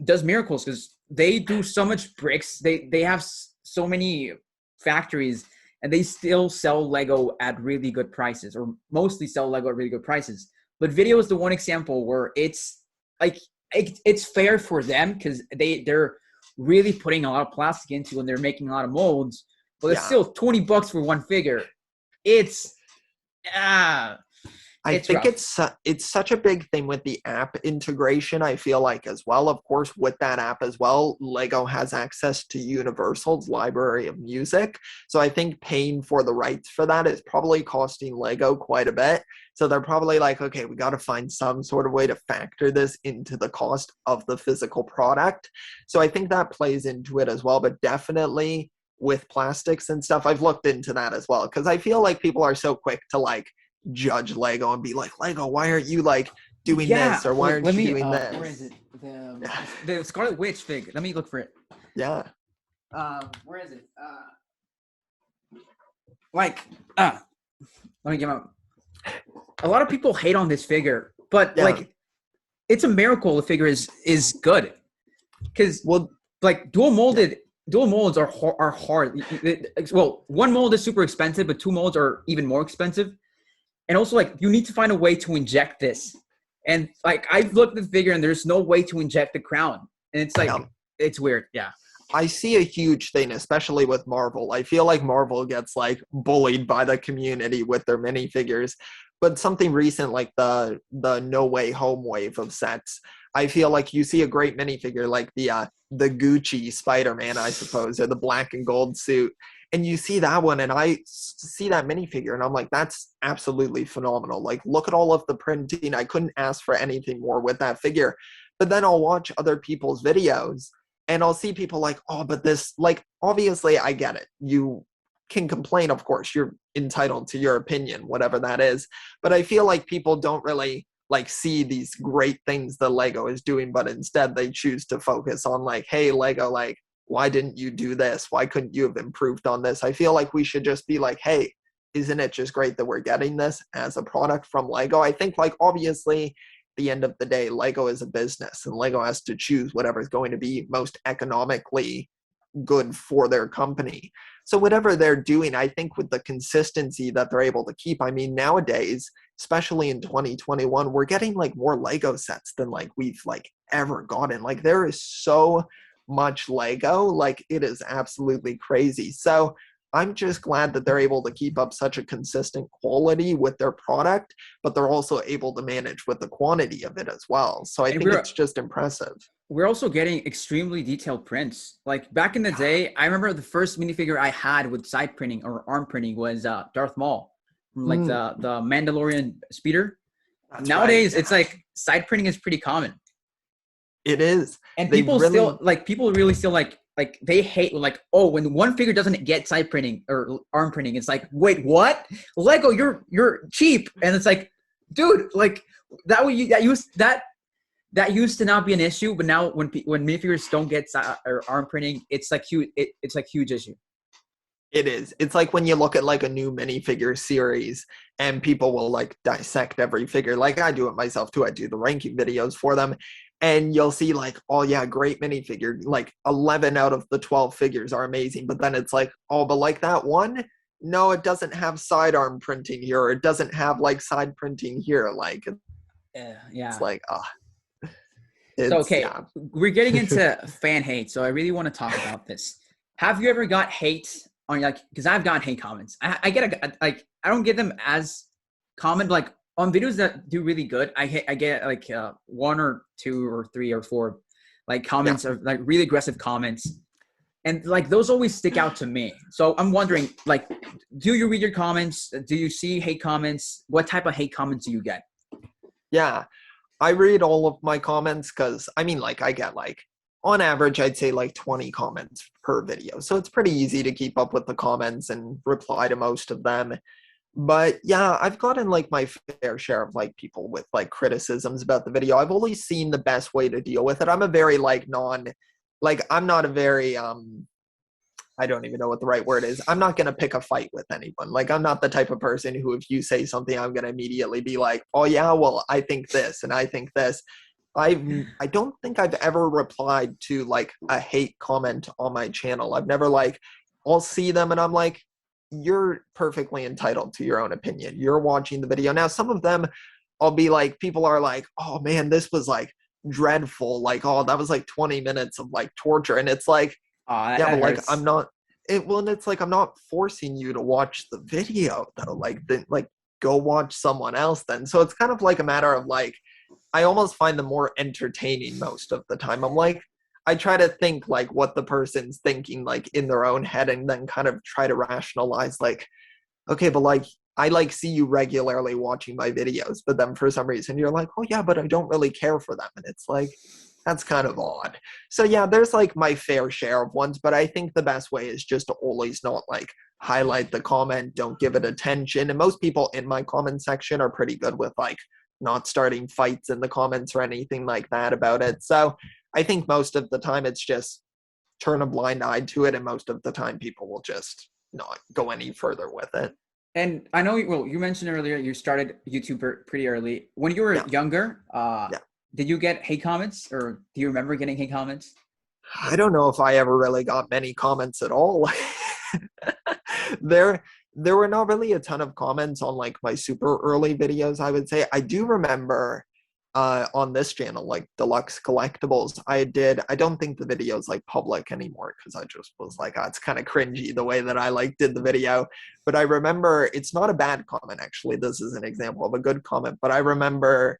does miracles because they do so much bricks. They have so many factories and they still sell Lego at really good prices, or mostly sell Lego at really good prices. But video is the one example where it's like it's fair for them because they're really putting a lot of plastic into and they're making a lot of molds, but it's still $20 for one figure. I think it's such a big thing with the app integration, I feel like, as well. Of course, with that app as well, Lego has access to Universal's library of music. So I think paying for the rights for that is probably costing Lego quite a bit. So they're probably like, okay, we got to find some sort of way to factor this into the cost of the physical product. So I think that plays into it as well. But definitely with plastics and stuff, I've looked into that as well. Because I feel like people are so quick to like judge Lego and be like, Lego, why aren't you like doing this, or why aren't you doing this? Where is it? The Scarlet Witch fig. Let me look for it. Yeah. Where is it? Let me give up. A lot of people hate on this figure, but like, it's a miracle the figure is good, because like dual molds are hard. Well, one mold is super expensive, but two molds are even more expensive. And also, like, you need to find a way to inject this. And like, I've looked at the figure and there's no way to inject the crown. And it's like, it's weird. Yeah. I see a huge thing, especially with Marvel. I feel like Marvel gets like bullied by the community with their minifigures. But something recent like the No Way Home wave of sets, I feel like you see a great minifigure like the Gucci Spider-Man, I suppose, or the black and gold suit. And you see that one, and I see that minifigure, and I'm like, that's absolutely phenomenal. Like, look at all of the printing. I couldn't ask for anything more with that figure. But then I'll watch other people's videos, and I'll see people like, oh, but this, like, obviously I get it. You can complain, of course. You're entitled to your opinion, whatever that is. But I feel like people don't really like see these great things that Lego is doing, but instead they choose to focus on like, hey, Lego, like, why didn't you do this? Why couldn't you have improved on this? I feel like we should just be like, hey, isn't it just great that we're getting this as a product from Lego? I think, like, obviously, at the end of the day, Lego is a business, and Lego has to choose whatever is going to be most economically good for their company. So whatever they're doing, I think with the consistency that they're able to keep, I mean, nowadays, especially in 2021, we're getting like more Lego sets than like we've like ever gotten. Like, there is so much Lego, like, it is absolutely crazy. So I'm just glad that they're able to keep up such a consistent quality with their product, but they're also able to manage with the quantity of it as well. So I think it's just impressive. We're also getting extremely detailed prints. Like, back in the day, I remember the first minifigure I had with side printing or arm printing was Darth Maul, from like the Mandalorian speeder. That's Nowadays, right. it's like side printing is pretty common. It is. And people really still like they hate when, like, oh, when one figure doesn't get side printing or arm printing, it's like, wait, what? Lego, you're cheap. And it's like, dude, like, that used to not be an issue, but now when minifigures don't get or arm printing, it's like huge. It's like huge issue. It is. It's like when you look at like a new minifigure series and people will like dissect every figure. Like, I do it myself too. I do the ranking videos for them. And you'll see like, oh yeah, great minifigure. Like 11 out of the 12 figures are amazing. But then it's like, oh, but like that one, no, it doesn't have sidearm printing here. Or it doesn't have like side printing here. Like, Yeah. it's like, So, okay, we're getting into fan hate. So I really want to talk about this. Have you ever got hate on, like, because I've gotten hate comments. I get like, I don't get them as common, but like on videos that do really good, I get like 1 or 2 or 3 or 4 like comments of like really aggressive comments. And like, those always stick out to me. So I'm wondering, like, do you read your comments? Do you see hate comments? What type of hate comments do you get? Yeah, I read all of my comments because, I mean, like, I get like, on average, I'd say like 20 comments per video. So it's pretty easy to keep up with the comments and reply to most of them. But yeah, I've gotten like my fair share of like people with like criticisms about the video. I've always seen the best way to deal with it. I'm a very like I'm not a very, I don't even know what the right word is. I'm not going to pick a fight with anyone. Like, I'm not the type of person who, if you say something, I'm going to immediately be like, oh yeah, well, I think this and I think this. I don't think I've ever replied to like a hate comment on my channel. I've never like, I'll see them and I'm like, you're perfectly entitled to your own opinion. You're watching the video. Now, some of them I'll be like, people are like, oh man, this was like dreadful. Like, oh, that was like 20 minutes of like torture. And it's like, yeah, but like, I'm not, and it's like, I'm not forcing you to watch the video though. Like, then like, go watch someone else then. So it's kind of like a matter of like, I almost find them more entertaining most of the time. I'm like, I try to think like what the person's thinking like in their own head and then kind of try to rationalize like, okay, but like, I like see you regularly watching my videos, but then for some reason you're like, oh yeah, but I don't really care for them. And it's like, that's kind of odd. So yeah, there's like my fair share of ones, but I think the best way is just to always not like highlight the comment, don't give it attention. And most people in my comment section are pretty good with like not starting fights in the comments or anything like that about it. So I think most of the time it's just turn a blind eye to it. And most of the time people will just not go any further with it. And I know, well, you mentioned earlier you started YouTube pretty early. When you were younger, did you get hate comments, or do you remember getting hate comments? I don't know if I ever really got many comments at all. there were not really a ton of comments on like my super early videos, I would say. I do remember on this channel, like Deluxe Collectibles, I don't think the video is like public anymore because I just was like, oh, it's kind of cringy the way that I like did the video. But I remember, it's not a bad comment, actually. This is an example of a good comment, but I remember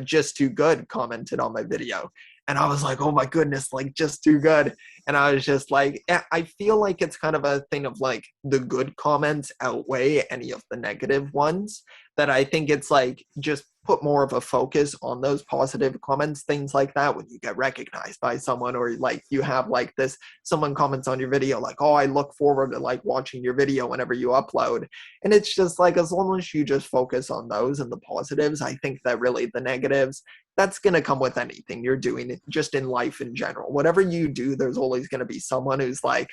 Just Too Good commented on my video. And I was like, oh my goodness, like Just Too Good. And I was just like, I feel like it's kind of a thing of like the good comments outweigh any of the negative ones. That I think it's like just put more of a focus on those positive comments, things like that, when you get recognized by someone, or like you have like this, someone comments on your video like, oh, I look forward to like watching your video whenever you upload. And it's just like, as long as you just focus on those and the positives, I think that really the negatives, that's going to come with anything you're doing, just in life in general. Whatever you do, there's always going to be someone who's like,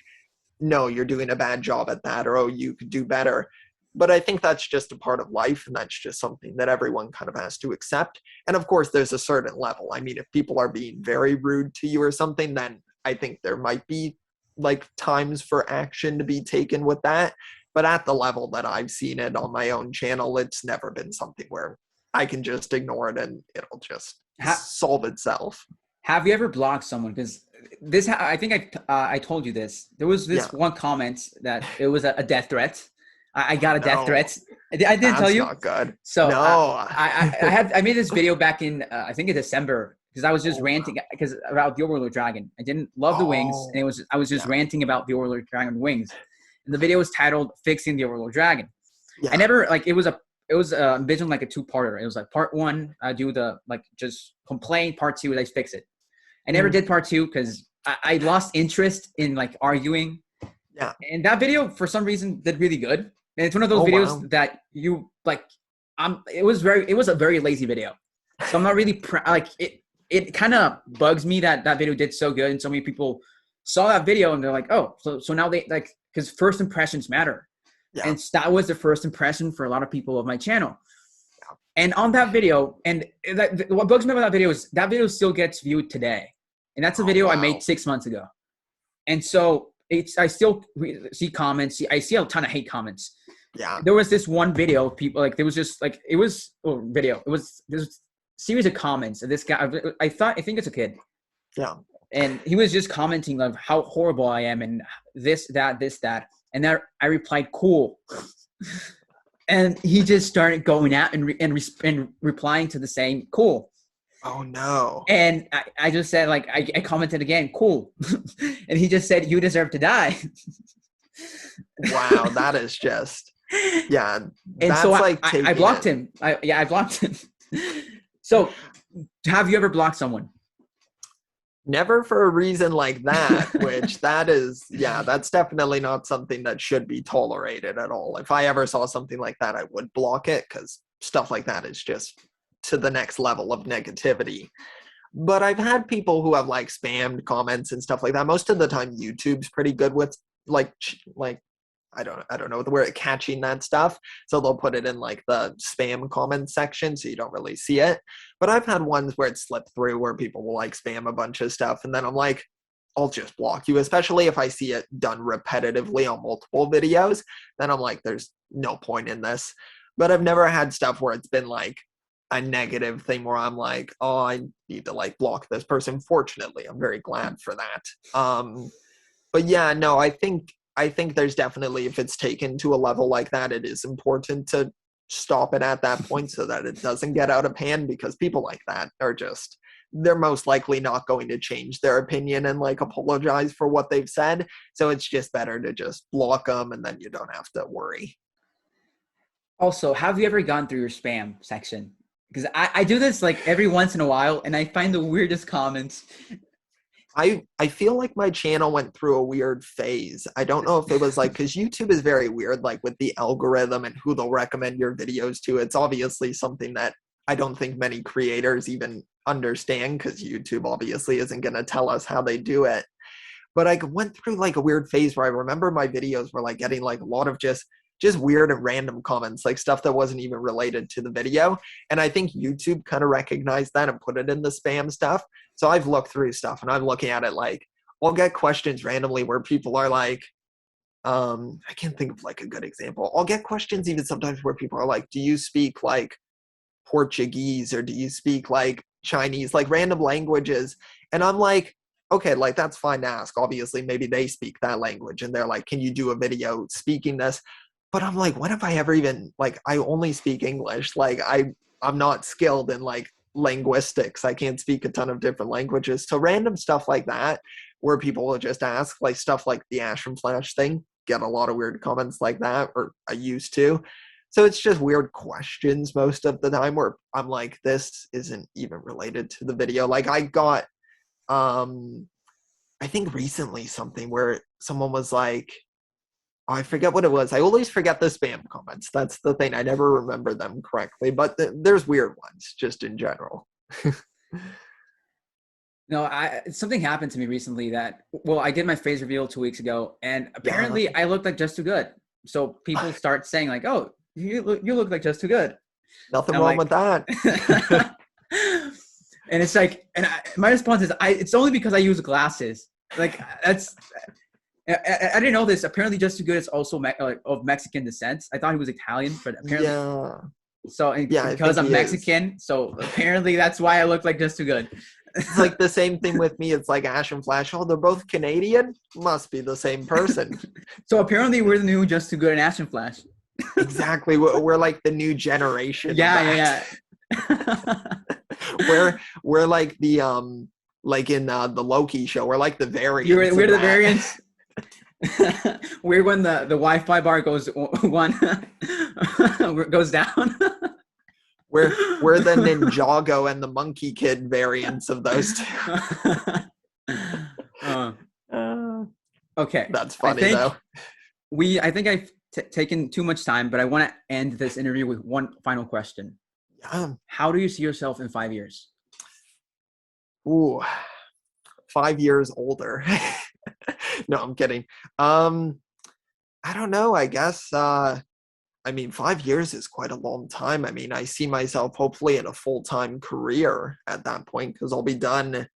no, you're doing a bad job at that, or oh, you could do better. But I think that's just a part of life, and that's just something that everyone kind of has to accept. And of course, there's a certain level. I mean, if people are being very rude to you or something, then I think there might be like times for action to be taken with that. But at the level that I've seen it on my own channel, it's never been something where I can just ignore it and it'll just solve itself. Have you ever blocked someone? Because this, I think I told you this. There was this one comment that it was a death threat. I got a death threat. I didn't tell you. That's not good. So no. I made this video back in I think in December, because I was just ranting because about the Overlord Dragon. I didn't love the wings, and I was just ranting about the Overlord Dragon wings. And the video was titled "Fixing the Overlord Dragon." Yeah. I never like it was envisioned like a two-parter. It was like part one, I do the like just complain. Part two, I fix it. I never did part two because I lost interest in like arguing. Yeah. And that video for some reason did really good. And it's one of those videos that you like. It was a very lazy video, so I'm not really like it. It kind of bugs me that video did so good, and so many people saw that video and they're like, oh, so now they like, because first impressions matter, and that was the first impression for a lot of people of my channel. Yeah. And on that video, and what bugs me about that video is that video still gets viewed today, and that's a video I made 6 months ago, and so. I still see comments. I see a ton of hate comments. Yeah. There was this one video. People like there was just like it was video. It was this series of comments. And this guy, I think it's a kid. Yeah. And he was just commenting like how horrible I am and this, that. And then I replied, "Cool." And he just started going out and replying to the same "cool." Oh no. And I just said, like, I commented again, "Cool." And he just said, "You deserve to die." Wow, that is just, yeah. And that's so like I blocked him. I blocked him. So have you ever blocked someone? Never for a reason like that, which that's definitely not something that should be tolerated at all. If I ever saw something like that, I would block it, because stuff like that is just to the next level of negativity. But I've had people who have like spammed comments and stuff like that. Most of the time YouTube's pretty good with like I don't know the word, catching that stuff. So they'll put it in like the spam comment section so you don't really see it. But I've had ones where it slipped through where people will like spam a bunch of stuff, and then I'm like, I'll just block you, especially if I see it done repetitively on multiple videos. Then I'm like, there's no point in this. But I've never had stuff where it's been like a negative thing where I'm like, oh, I need to like block this person. Fortunately, I'm very glad for that. But yeah, no, I think there's definitely, if it's taken to a level like that, it is important to stop it at that point so that it doesn't get out of hand, because people like that are just, they're most likely not going to change their opinion and like apologize for what they've said. So it's just better to just block them, and then you don't have to worry. Also, have you ever gone through your spam section? Because I do this like every once in a while, and I find the weirdest comments. I feel like my channel went through a weird phase. I don't know if it was like, because YouTube is very weird, like with the algorithm and who they'll recommend your videos to. It's obviously something that I don't think many creators even understand, because YouTube obviously isn't going to tell us how they do it. But I went through like a weird phase where I remember my videos were like getting like a lot of just weird and random comments, like stuff that wasn't even related to the video. And I think YouTube kind of recognized that and put it in the spam stuff. So I've looked through stuff and I'm looking at it like, I'll get questions randomly where people are like, I can't think of like a good example. I'll get questions even sometimes where people are like, do you speak like Portuguese, or do you speak like Chinese, like random languages? And I'm like, okay, like that's fine to ask. Obviously, maybe they speak that language and they're like, can you do a video speaking this? But I'm like, when have I ever even, like, I only speak English. Like I'm not skilled in like linguistics. I can't speak a ton of different languages. So random stuff like that, where people will just ask, like stuff like the Ash and Flash thing, get a lot of weird comments like that, or I used to. So it's just weird questions most of the time where I'm like, this isn't even related to the video. Like I got, I think recently something where someone was like, oh, I forget what it was. I always forget the spam comments. That's the thing. I never remember them correctly, but there's weird ones just in general. No, something happened to me recently that, well, I did my face reveal 2 weeks ago, and apparently I looked like Just Too Good. So people start saying like, oh, you look like Just Too Good. Nothing wrong with that. And it's like, and my response is, it's only because I use glasses. Like that's, I didn't know this. Apparently, Just Too Good is also of Mexican descent. I thought he was Italian, but apparently, yeah. So because I'm Mexican, so apparently that's why I look like Just Too Good. It's like the same thing with me. It's like Ash and Flash. Oh, they're both Canadian. Must be the same person. So apparently, we're the new Just Too Good and Ash and Flash. Exactly. We're like the new generation. Yeah. we're like the like in the Loki show. We're like the variants. We're the variants. We're when the Wi-Fi bar goes goes down. We're the Ninjago and the Monkey Kid variants of those two. Okay, that's funny though. I think I've taken too much time, but I want to end this interview with one final question. How do you see yourself in 5 years? Ooh, 5 years older. No, I'm kidding. I don't know. I guess, I mean, 5 years is quite a long time. I mean, I see myself hopefully in a full-time career at that point, because I'll be done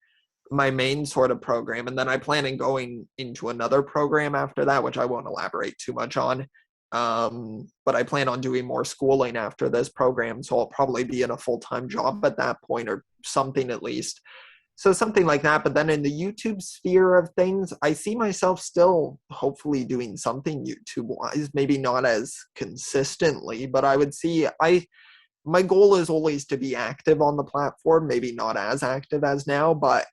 my main sort of program. And then I plan on going into another program after that, which I won't elaborate too much on. But I plan on doing more schooling after this program. So I'll probably be in a full-time job at that point, or something at least. So something like that. But then in the YouTube sphere of things, I see myself still hopefully doing something YouTube-wise, maybe not as consistently, but I would see, my goal is always to be active on the platform, maybe not as active as now, but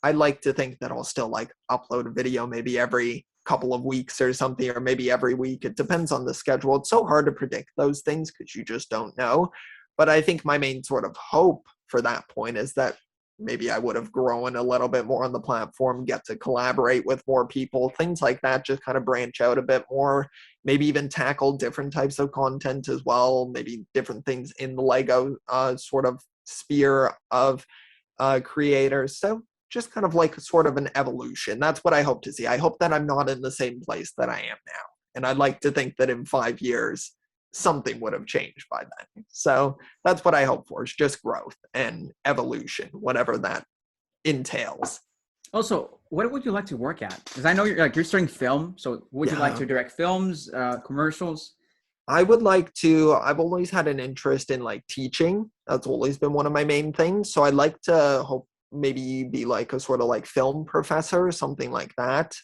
I like to think that I'll still like upload a video maybe every couple of weeks or something, or maybe every week. It depends on the schedule. It's so hard to predict those things because you just don't know. But I think my main sort of hope for that point is that maybe I would have grown a little bit more on the platform, get to collaborate with more people, things like that, just kind of branch out a bit more, maybe even tackle different types of content as well, maybe different things in the Lego sort of sphere of creators. So just kind of like sort of an evolution. That's what I hope to see. I hope that I'm not in the same place that I am now. And I'd like to think that in 5 years, something would have changed by then. So that's what I hope for, is just growth and evolution, whatever that entails. Also, what would you like to work at? Because I know you're studying film. So would you like to direct films, commercials? I would like to, I've always had an interest in like teaching. That's always been one of my main things. So I'd like to hope maybe be like a sort of like film professor, something like that.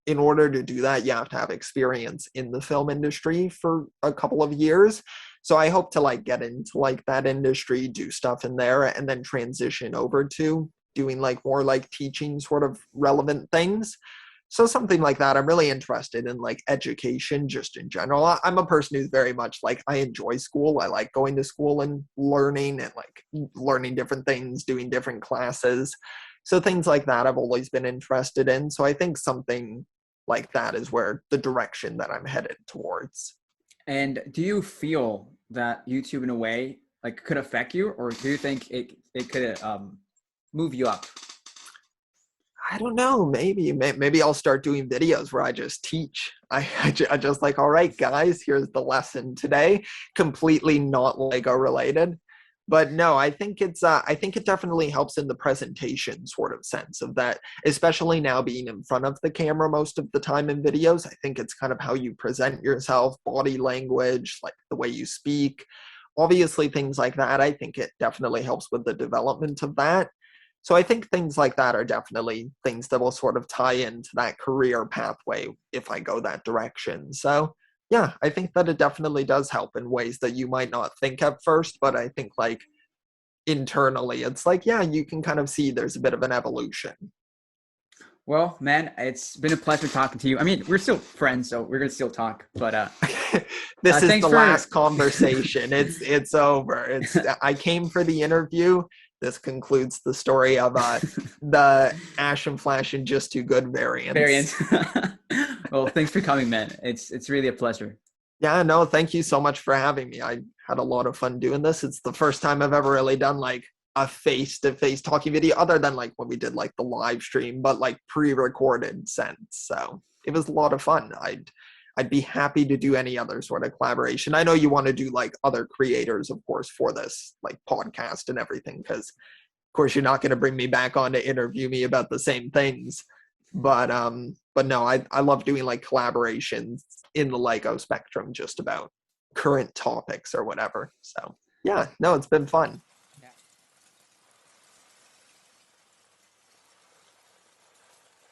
In order to do that, you have to have experience in the film industry for a couple of years. So I hope to like get into like that industry, do stuff in there, and then transition over to doing like more like teaching sort of relevant things. So something like that. I'm really interested in like education just in general. I'm a person who's very much like, I enjoy school. I like going to school and learning different things, doing different classes. So things like that I've always been interested in. So I think something like that is where the direction that I'm headed towards. And do you feel that YouTube in a way like could affect you, or do you think it could move you up? I don't know. Maybe I'll start doing videos where I just teach. I just like, all right, guys, here's the lesson today. Completely not Lego related, But no, I think it definitely helps in the presentation sort of sense of that, especially now being in front of the camera most of the time in videos. I think it's kind of how you present yourself, body language, like the way you speak, obviously things like that. I think it definitely helps with the development of that. So I think things like that are definitely things that will sort of tie into that career pathway if I go that direction. So yeah, I think that it definitely does help in ways that you might not think at first, but I think like internally it's like, yeah, you can kind of see there's a bit of an evolution. Well, man, it's been a pleasure talking to you. I mean, we're still friends, so we're gonna still talk. But This is thanks the for last conversation. It's over. It's I came for the interview. This concludes the story of the Ash and Flash and Just Too Good variants. variant. Well, thanks for coming, man. It's really a pleasure. Yeah, no, thank you so much for having me. I had a lot of fun doing this. It's the first time I've ever really done like a face-to-face talking video, other than like when we did like the live stream, but like pre-recorded sense. So it was a lot of fun. I'd be happy to do any other sort of collaboration. I know you want to do like other creators, of course, for this like podcast and everything, because of course you're not going to bring me back on to interview me about the same things. But no, I love doing like collaborations in the Lego spectrum, just about current topics or whatever. So yeah, no, it's been fun.